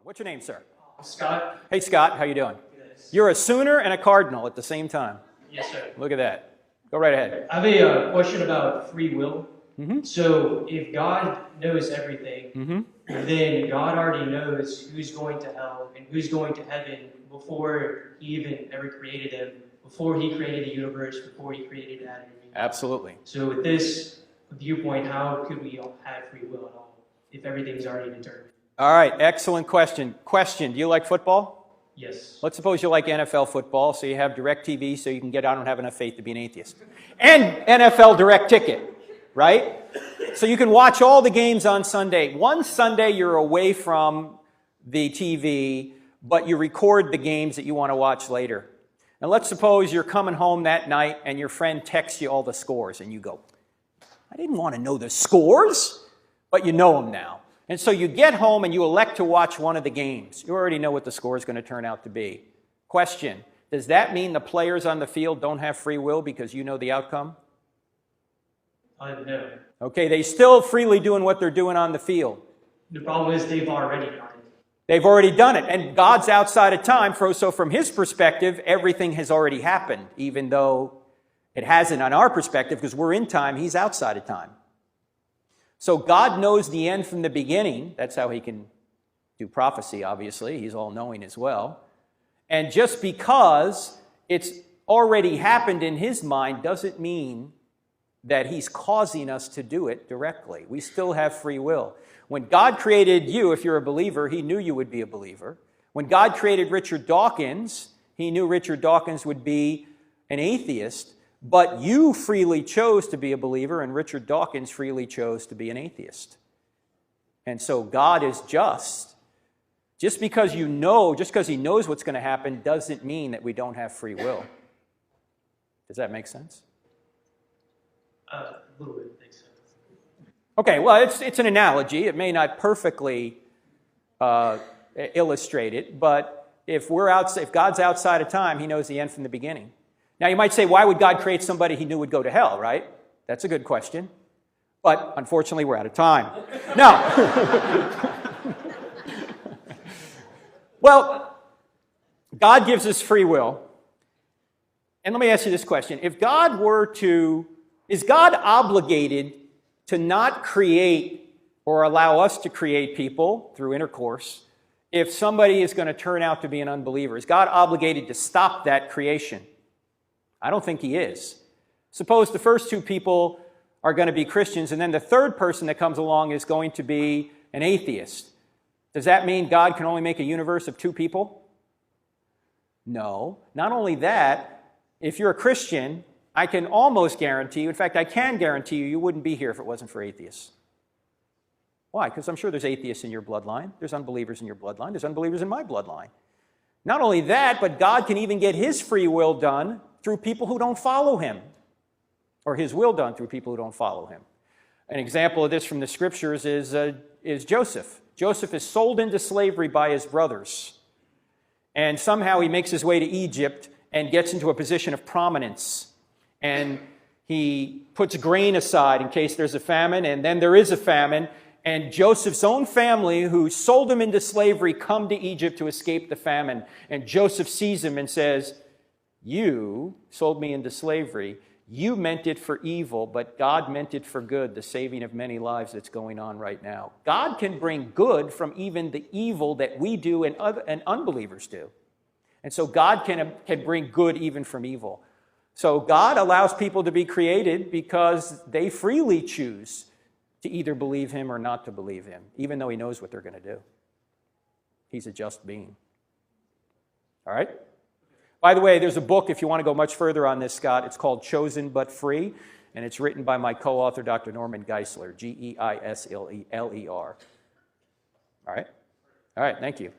What's your name, sir? Scott. Hey, Scott. How you doing? Good. You're a Sooner and a Cardinal at the same time. Yes, sir. Look at that. Go right ahead. I have a question about free will. Mm-hmm. So, if God knows everything, then God already knows who's going to hell and who's going to heaven before He even ever created them, before He created the universe, before He created Adam and Eve. Absolutely. So, with this viewpoint, how could we all have free will at all if everything's already determined? All right. Excellent question. Do you like football? Yes. Let's suppose you like NFL football, so you have DirecTV so you can get, I don't have enough faith to be an atheist. And NFL Direct Ticket, right? So you can watch all the games on Sunday. One Sunday you're away from the TV, but you record the games that you want to watch later. And let's suppose you're coming home that night and your friend texts you all the scores and you go, I didn't want to know the scores, but you know them now. And so you get home and you elect to watch one of the games. You already know what the score is going to turn out to be. Question, does that mean the players on the field don't have free will because you know the outcome? No. Okay, they still freely doing what they're doing on the field. The problem is they've already done it. They've already done it. And God's outside of time, so from His perspective, everything has already happened, even though it hasn't on our perspective because we're in time, He's outside of time. So God knows the end from the beginning. That's how He can do prophecy, obviously. He's all-knowing as well. And just because it's already happened in His mind doesn't mean that He's causing us to do it directly. We still have free will. When God created you, if you're a believer, He knew you would be a believer. When God created Richard Dawkins, He knew Richard Dawkins would be an atheist. But you freely chose to be a believer, and Richard Dawkins freely chose to be an atheist. And so God is just. Just because He knows what's going to happen, doesn't mean that we don't have free will. Does that make sense? A little bit makes sense. Okay, well, it's an analogy. It may not perfectly illustrate it, but if God's outside of time, He knows the end from the beginning. Now, you might say, why would God create somebody He knew would go to hell, right? That's a good question. But unfortunately, we're out of time. No. Well, God gives us free will. And let me ask you this question. Is God obligated to not create or allow us to create people through intercourse if somebody is going to turn out to be an unbeliever? Is God obligated to stop that creation? I don't think He is. Suppose the first two people are going to be Christians, and then the third person that comes along is going to be an atheist. Does that mean God can only make a universe of two people? No. Not only that, if you're a Christian, I can almost guarantee you, in fact, I can guarantee you wouldn't be here if it wasn't for atheists. Why? Because I'm sure there's atheists in your bloodline. There's unbelievers in your bloodline. There's unbelievers in my bloodline. Not only that, but God can even get His free will done through people who don't follow Him, or His will done through people who don't follow Him. An example of this from the Scriptures is Joseph. Joseph is sold into slavery by his brothers, and somehow he makes his way to Egypt and gets into a position of prominence, and he puts grain aside in case there's a famine, and then there is a famine, and Joseph's own family, who sold him into slavery, come to Egypt to escape the famine, and Joseph sees him and says, you sold me into slavery. You meant it for evil, but God meant it for good, the saving of many lives that's going on right now. God can bring good from even the evil that we do and unbelievers do. And so God can bring good even from evil. So God allows people to be created because they freely choose to either believe Him or not to believe Him, even though He knows what they're going to do. He's a just being. All right? By the way, there's a book, if you want to go much further on this, Scott. It's called Chosen But Free, and it's written by my co-author, Dr. Norman Geisler, Geisler. All right? All right, thank you.